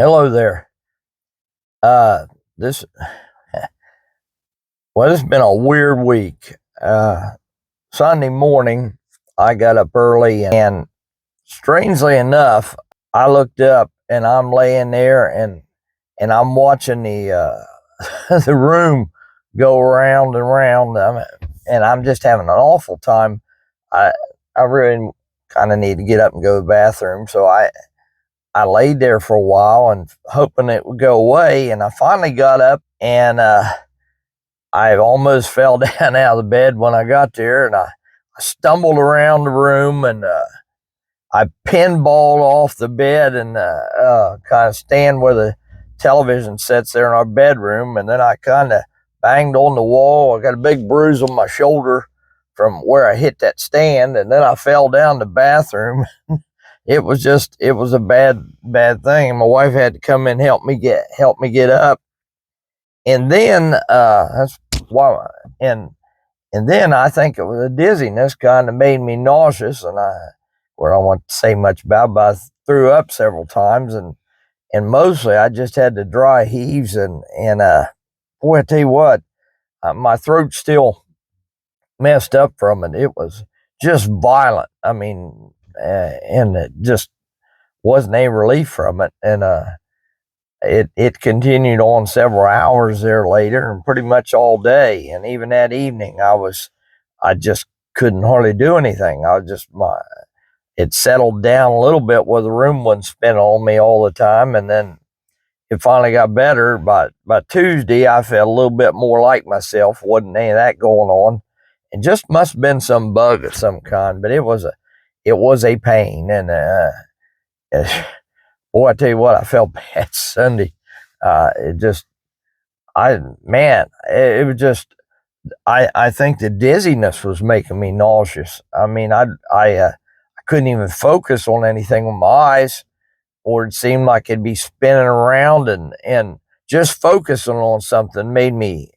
Hello there. Uh, this This has been a weird week. Sunday morning, I got up early, and strangely enough, I looked up and I'm laying there, and I'm watching the the room go round and round, and I'm just having an awful time. I I really kind of need to get up and go to the bathroom, so I laid there for a while and hoping it would go away, and I finally got up, and I almost fell down out of the bed when I got there, and I stumbled around the room, and I pinballed off the bed and kind of stand where the television sits there in our bedroom, and then I kind of banged on the wall. I got a big bruise on my shoulder from where I hit that stand, and then I fell down the bathroom. It was a bad thing. My wife had to come in and help me get up, and then that's why and then I think it was the dizziness kind of made me nauseous, and I won't say much about it, but I threw up several times, and mostly I just had the dry heaves, and boy, I tell you what, my throat's still messed up from it. It was just violent. I mean, and it just wasn't any relief from it, and it continued on several hours there later, and pretty much all day, and even that evening, I just couldn't hardly do anything. It settled down a little bit where the room wasn't spinning on me all the time, and then it finally got better. By Tuesday, I felt a little bit more like myself. Wasn't any of that going on. It just must have been some bug of some kind, but it was a pain, and boy, I tell you what, I felt bad Sunday. It just, it was just, I think the dizziness was making me nauseous. I mean, I couldn't even focus on anything with my eyes, or it seemed like it'd be spinning around, and just focusing on something made me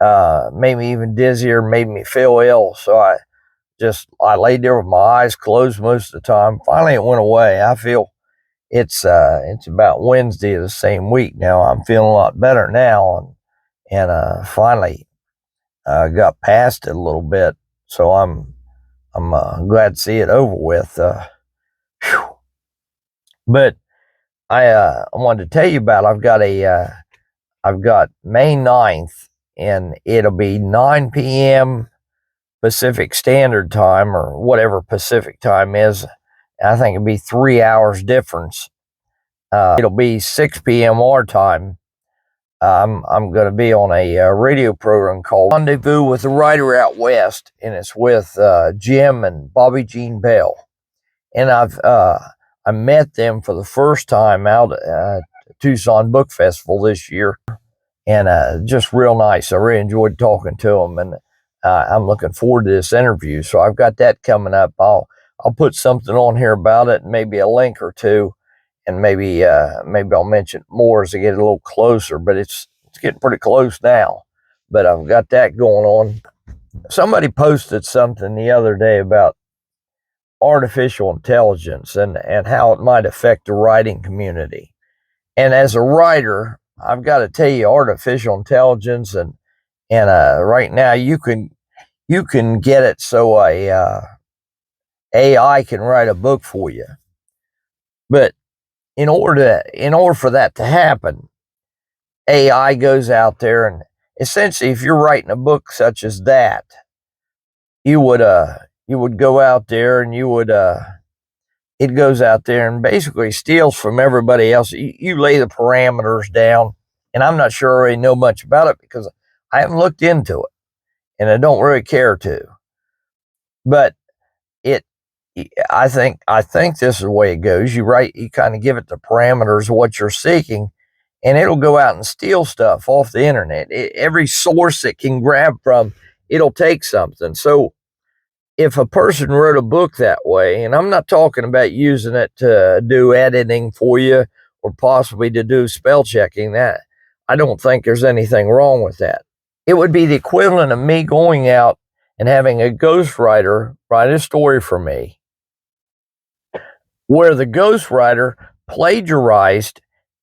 even dizzier, made me feel ill. So I laid there with my eyes closed most of the time. Finally, it went away. I feel it's about Wednesday of the same week now. I'm feeling a lot better now, and finally got past it a little bit. So I'm glad to see it over with. But I wanted to tell you about. I've got May 9th, and it'll be 9 p.m. Pacific Standard Time, or whatever Pacific time is. I think it'll be 3 hours difference. It'll be 6 p.m. our time. I'm going to be on a radio program called Rendezvous with the Writer OutWest, and it's with Jim and Bobby Jean Bell. And I met them for the first time out at Tucson Book Festival this year, and just real nice. I really enjoyed talking to them, and I'm looking forward to this interview. So I've got that coming up. I'll put something on here about it, and maybe a link or two, and maybe I'll mention more as I get a little closer. But it's getting pretty close now. But I've got that going on. Somebody posted something the other day about artificial intelligence and how it might affect the writing community. And as a writer, I've got to tell you, artificial intelligence and right now you can get it so AI can write a book for you. But in order for that to happen, AI goes out there, and essentially, if you're writing a book such as that, you would go out there, and it goes out there and basically steals from everybody else. You lay the parameters down, and I'm not sure I really know much about it because I haven't looked into it, and I don't really care to. But I think this is the way it goes. You kind of give it the parameters of what you're seeking, and it'll go out and steal stuff off the internet. Every source it can grab from, it'll take something. So if a person wrote a book that way, and I'm not talking about using it to do editing for you or possibly to do spell checking, that I don't think there's anything wrong with that. It would be the equivalent of me going out and having a ghostwriter write a story for me, where the ghostwriter plagiarized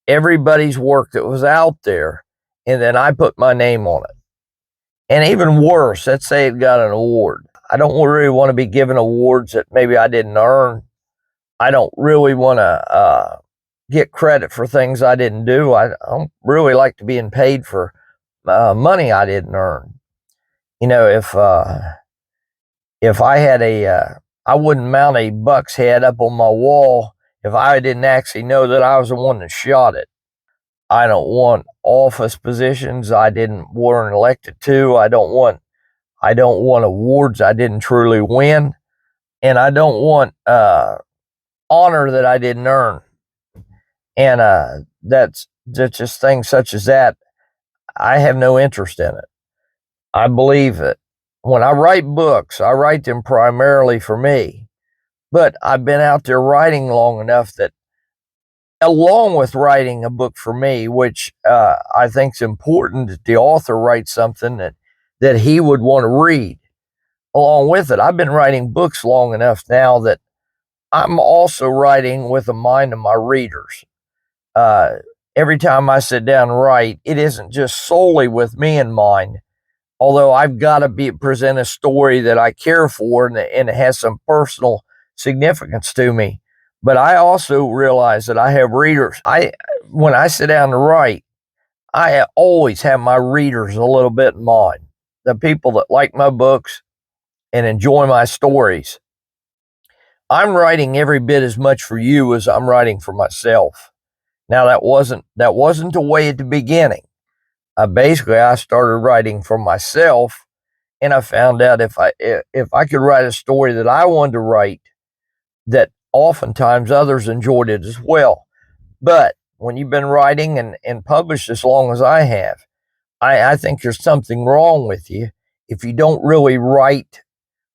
everybody's work that was out there, and then I put my name on it. And even worse, let's say it got an award. I don't really want to be given awards that maybe I didn't earn. I don't really want to get credit for things I didn't do. I don't really like to being paid for money I didn't earn. You know, if I had I wouldn't mount a buck's head up on my wall if I didn't actually know that I was the one that shot it. I don't want office positions I weren't elected to. I don't want awards I didn't truly win, and I don't want honor that I didn't earn. And that's just things such as that. I have no interest in it. I believe that when I write books, I write them primarily for me. But I've been out there writing long enough that, along with writing a book for me, which I think is important that the author writes something that he would want to read. Along with it, I've been writing books long enough now that I'm also writing with the mind of my readers. Every time I sit down and write, it isn't just solely with me in mind, although I've got to present a story that I care for and it has some personal significance to me. But I also realize that I have readers. When I sit down to write, I always have my readers a little bit in mind. The people that like my books and enjoy my stories. I'm writing every bit as much for you as I'm writing for myself. Now that wasn't the way at the beginning. Basically, I started writing for myself, and I found out if I could write a story that I wanted to write, that oftentimes others enjoyed it as well. But when you've been writing and published as long as I have, I think there's something wrong with you if you don't really write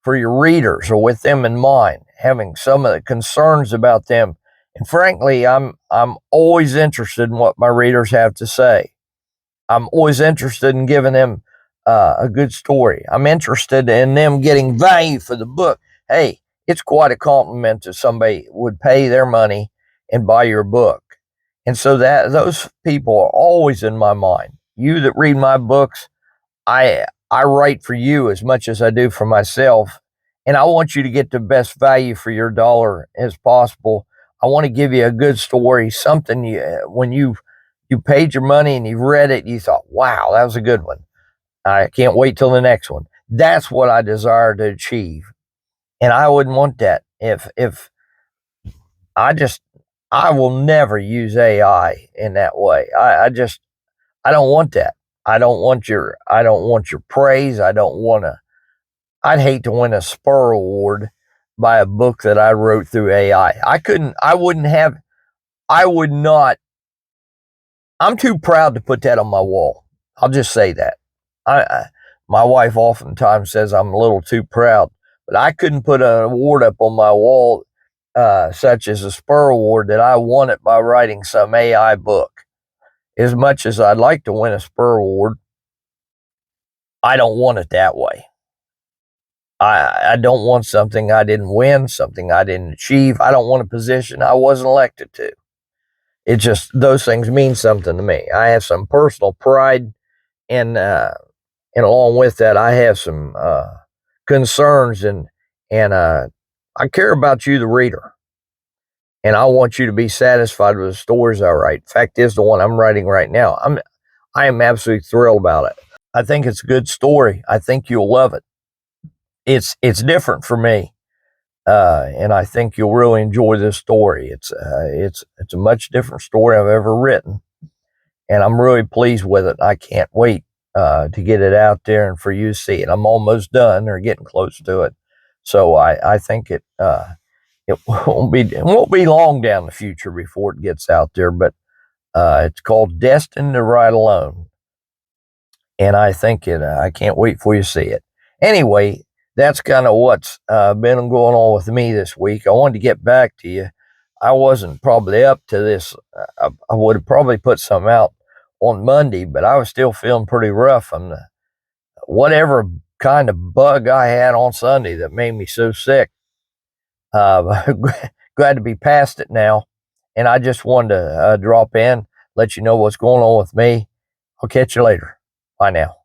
for your readers or with them in mind, having some of the concerns about them. And frankly, I'm always interested in what my readers have to say. I'm always interested in giving them a good story. I'm interested in them getting value for the book. Hey, it's quite a compliment if somebody would pay their money and buy your book. And so that those people are always in my mind. You that read my books, I write for you as much as I do for myself, and I want you to get the best value for your dollar as possible. I want to give you a good story, something when you paid your money and you've read it, you thought, wow, that was a good one. I can't wait till the next one. That's what I desire to achieve. And I wouldn't want that if I just, I will never use AI in that way. I don't want that. I don't want your praise. I'd hate to win a Spur Award by a book that I wrote through AI. I would not, I'm too proud to put that on my wall. I'll just say that. My wife oftentimes says I'm a little too proud, but I couldn't put an award up on my wall, such as a Spur Award, that I won it by writing some AI book. As much as I'd like to win a Spur Award, I don't want it that way. I don't want something I didn't win, something I didn't achieve. I don't want a position I wasn't elected to. It just, those things mean something to me. I have some personal pride, and along with that, I have some concerns, and I care about you, the reader, and I want you to be satisfied with the stories I write. Fact is, the one I'm writing right now, I am absolutely thrilled about it. I think it's a good story. I think you'll love it. It's different for me, and I think you'll really enjoy this story. It's a much different story I've ever written, and I'm really pleased with it. I can't wait to get it out there and for you to see it. I'm almost done, or getting close to it, so I think it won't be long down the future before it gets out there. But it's called Destined to Ride Alone, and I think I can't wait for you to see it. Anyway, that's kind of what's been going on with me this week. I wanted to get back to you. I wasn't probably up to this. I would have probably put something out on Monday, but I was still feeling pretty rough on whatever kind of bug I had on Sunday that made me so sick. Glad to be past it now, and I just wanted to drop in. let you know what's going on with me. I'll catch you later. Bye now.